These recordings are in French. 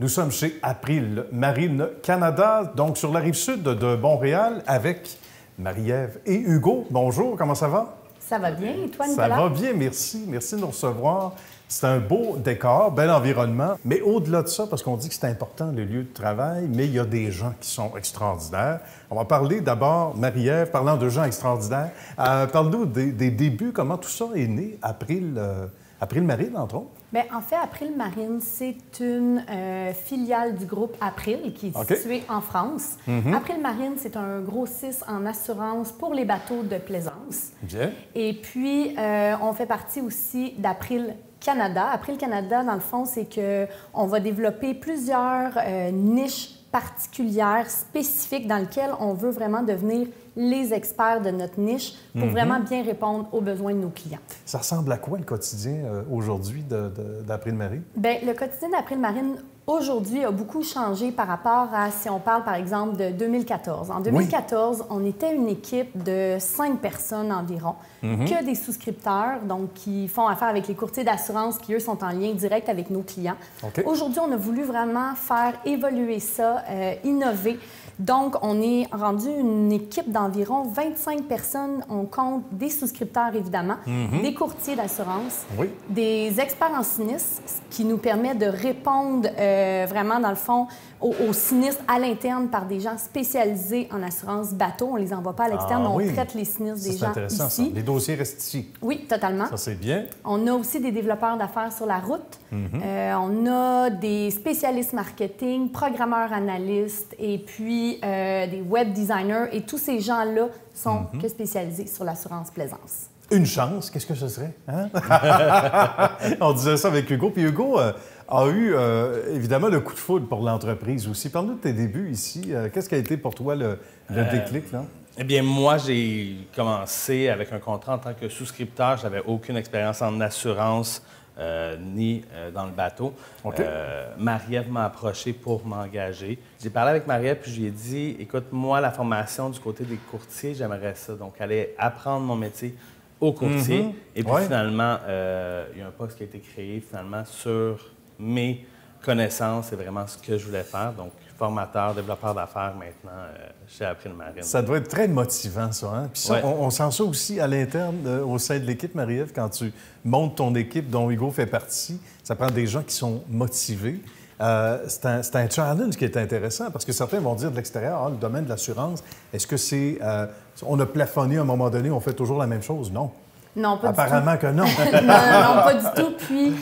Nous sommes chez April Marine Canada, donc sur la rive sud de Montréal, avec Marie-Ève et Hugo. Bonjour, comment ça va? Ça va bien, et toi, Nicolas? Ça va bien, merci. Merci de nous recevoir. C'est un beau décor, bel environnement. Mais au-delà de ça, parce qu'on dit que c'est important, le lieu de travail, mais il y a des gens qui sont extraordinaires. On va parler d'abord, Marie-Ève, parlant de gens extraordinaires. Parle-nous des débuts, comment tout ça est né, April Marine, entre autres? Bien, en fait, April Marine, c'est une filiale du groupe April qui est située en France. April Marine, c'est un grossiste en assurance pour les bateaux de plaisance. Bien. Et puis, on fait partie aussi d'April Canada. April Canada, dans le fond, c'est qu'on va développer plusieurs niches particulières, spécifiques, dans lesquelles on veut vraiment devenir les experts de notre niche pour vraiment bien répondre aux besoins de nos clients. Ça ressemble à quoi le quotidien aujourd'hui d'April Marine? Bien, le quotidien d'April Marine aujourd'hui a beaucoup changé par rapport à si on parle par exemple de 2014. En 2014, on était une équipe de 5 personnes environ, que des souscripteurs, donc qui font affaire avec les courtiers d'assurance qui, eux, sont en lien direct avec nos clients. Aujourd'hui, on a voulu vraiment faire évoluer ça, innover. Donc, on est rendu une équipe d'environ 25 personnes. On compte des souscripteurs, évidemment, des courtiers d'assurance, des experts en sinistres, ce qui nous permet de répondre vraiment, dans le fond, aux sinistres à l'interne par des gens spécialisés en assurance bateau. On ne les envoie pas à l'externe, mais on traite les sinistres des gens ici. Ça. Les dossiers restent ici. Oui, totalement. Ça, c'est bien. On a aussi des développeurs d'affaires sur la route. On a des spécialistes marketing, programmeurs analystes et puis des web designers. Et tous ces gens-là sont que spécialisés sur l'assurance plaisance. Une chance, qu'est-ce que ce serait? Hein? On disait ça avec Hugo. Puis Hugo a eu, évidemment, le coup de foudre pour l'entreprise aussi. Parle-nous de tes débuts ici. Qu'est-ce qui a été pour toi le déclic, là? Eh bien, moi, j'ai commencé avec un contrat en tant que souscripteur. Je n'avais aucune expérience en assurance ni dans le bateau. Marie-Ève m'a approché pour m'engager. J'ai parlé avec Marie-Ève puis je lui ai dit, écoute, moi, la formation du côté des courtiers, j'aimerais ça. Donc, aller apprendre mon métier aux courtiers. Et puis, finalement, il y a un poste qui a été créé, finalement, sur mes connaissances. C'est vraiment ce que je voulais faire. Donc, formateur, développeur d'affaires maintenant chez April Marine. Ça doit être très motivant, ça. Hein? Puis ça, on sent ça aussi à l'interne, au sein de l'équipe, Marie-Ève, quand tu montes ton équipe dont Hugo fait partie. Ça prend des gens qui sont motivés. C'est un challenge qui est intéressant parce que certains vont dire de l'extérieur, le domaine de l'assurance, est-ce que c'est... on a plafonné à un moment donné, on fait toujours la même chose? Non. Non, pas Apparemment du tout. que non. Non, pas du tout. Puis,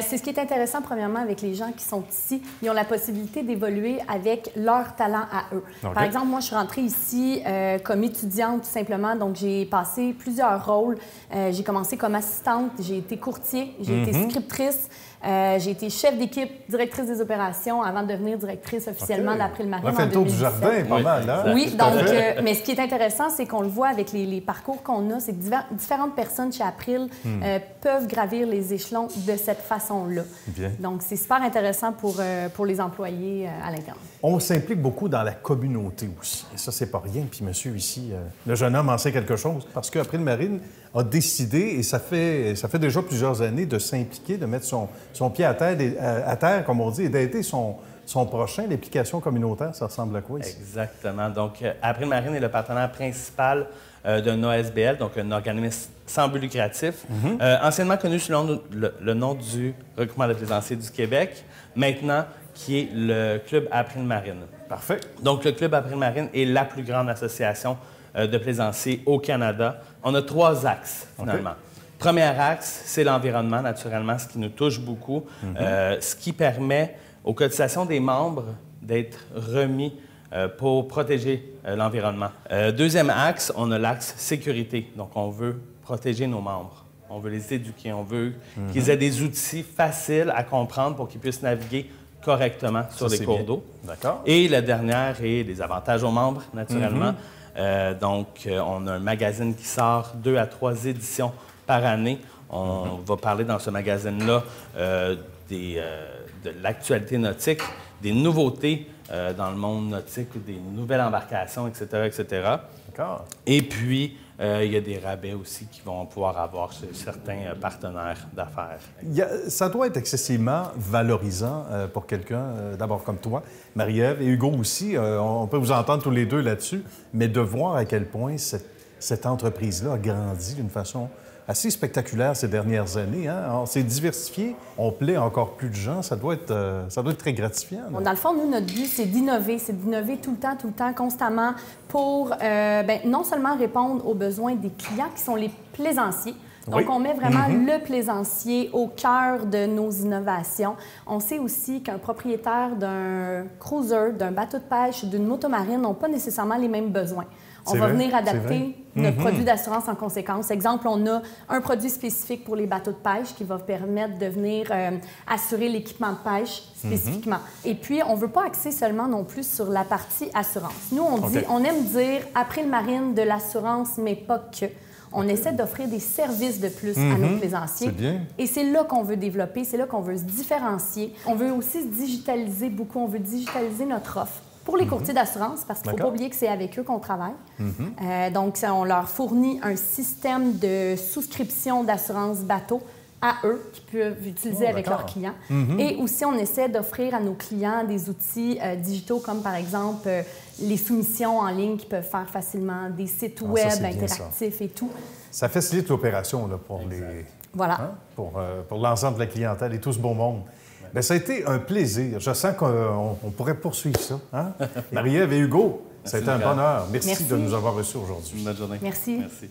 c'est ce qui est intéressant, premièrement, avec les gens qui sont ici. Ils ont la possibilité d'évoluer avec leur talent à eux. Par exemple, moi, je suis rentrée ici comme étudiante, tout simplement. Donc, j'ai passé plusieurs rôles. J'ai commencé comme assistante, j'ai été courtier, j'ai été scriptrice. J'ai été chef d'équipe, directrice des opérations avant de devenir directrice officiellement d'April Marine en 2017. On fait le tour du jardin, pas mal, hein? Oui, donc, mais ce qui est intéressant, c'est qu'on le voit avec les parcours qu'on a, c'est que différentes personnes chez April peuvent gravir les échelons de cette façon-là. Donc, c'est super intéressant pour les employés à l'interne. On s'implique beaucoup dans la communauté aussi. Et ça, c'est pas rien. Puis monsieur ici, le jeune homme en sait quelque chose. Parce qu'April Marine a décidé, et ça fait déjà plusieurs années, de s'impliquer, de mettre son pied à terre, comme on dit, et d'aider son prochain. L'implication communautaire, ça ressemble à quoi ici? Exactement. Donc, April Marine est le partenaire principal d'un OSBL, donc un organisme sans but lucratif, anciennement connu sous le nom du Regroupement de plaisanciers du Québec, maintenant qui est le Club April Marine. Parfait. Donc, le Club April Marine est la plus grande association de plaisanciers au Canada. On a 3 axes, finalement. Premier axe, c'est l'environnement, naturellement, ce qui nous touche beaucoup, ce qui permet aux cotisations des membres d'être remis pour protéger l'environnement. Deuxième axe, on a l'axe sécurité. Donc, on veut protéger nos membres. On veut les éduquer. On veut qu'ils aient des outils faciles à comprendre pour qu'ils puissent naviguer correctement sur les cours d'eau. D'accord. Et la dernière est les avantages aux membres, naturellement. Donc, on a un magazine qui sort 2 à 3 éditions par année. On va parler dans ce magazine-là de l'actualité nautique, des nouveautés dans le monde nautique, des nouvelles embarcations, etc., etc. D'accord. Et puis, Il y a des rabais aussi qu'ils vont pouvoir avoir chez certains partenaires d'affaires. Ça doit être excessivement valorisant pour quelqu'un, d'abord comme toi, Marie-Ève, et Hugo aussi. On peut vous entendre tous les deux là-dessus, mais de voir à quel point cette entreprise-là a grandi d'une façon assez spectaculaire ces dernières années. Hein? On s'est diversifié, on plaît à encore plus de gens. Ça doit être très gratifiant. Bon, dans le fond, nous, notre but, c'est d'innover tout le temps, constamment, pour non seulement répondre aux besoins des clients qui sont les plaisanciers. Donc, on met vraiment le plaisancier au cœur de nos innovations. On sait aussi qu'un propriétaire d'un cruiser, d'un bateau de pêche, d'une motomarine n'ont pas nécessairement les mêmes besoins. On va venir adapter notre produit d'assurance en conséquence. Exemple, on a un produit spécifique pour les bateaux de pêche qui va permettre de venir assurer l'équipement de pêche spécifiquement. Et puis, on ne veut pas axer seulement non plus sur la partie assurance. Nous, on aime dire April-Marine de l'assurance, mais pas que. On essaie d'offrir des services de plus à nos plaisanciers. Et c'est là qu'on veut développer, c'est là qu'on veut se différencier. On veut aussi se digitaliser beaucoup, on veut digitaliser notre offre. Pour les courtiers d'assurance, parce qu'il ne faut pas oublier que c'est avec eux qu'on travaille. Donc, on leur fournit un système de souscription d'assurance bateau à eux, qu'ils peuvent utiliser avec leurs clients. Et aussi, on essaie d'offrir à nos clients des outils digitaux, comme par exemple les soumissions en ligne qu'ils peuvent faire facilement, des sites web interactifs et tout. Ça facilite l'opération là, pour pour l'ensemble de la clientèle et tout ce beau monde. Bien, ça a été un plaisir. Je sens qu'on pourrait poursuivre ça. Hein? Marie-Ève et Hugo, ça a été un bonheur. Merci de nous avoir reçus aujourd'hui. Bonne journée. Merci. Merci.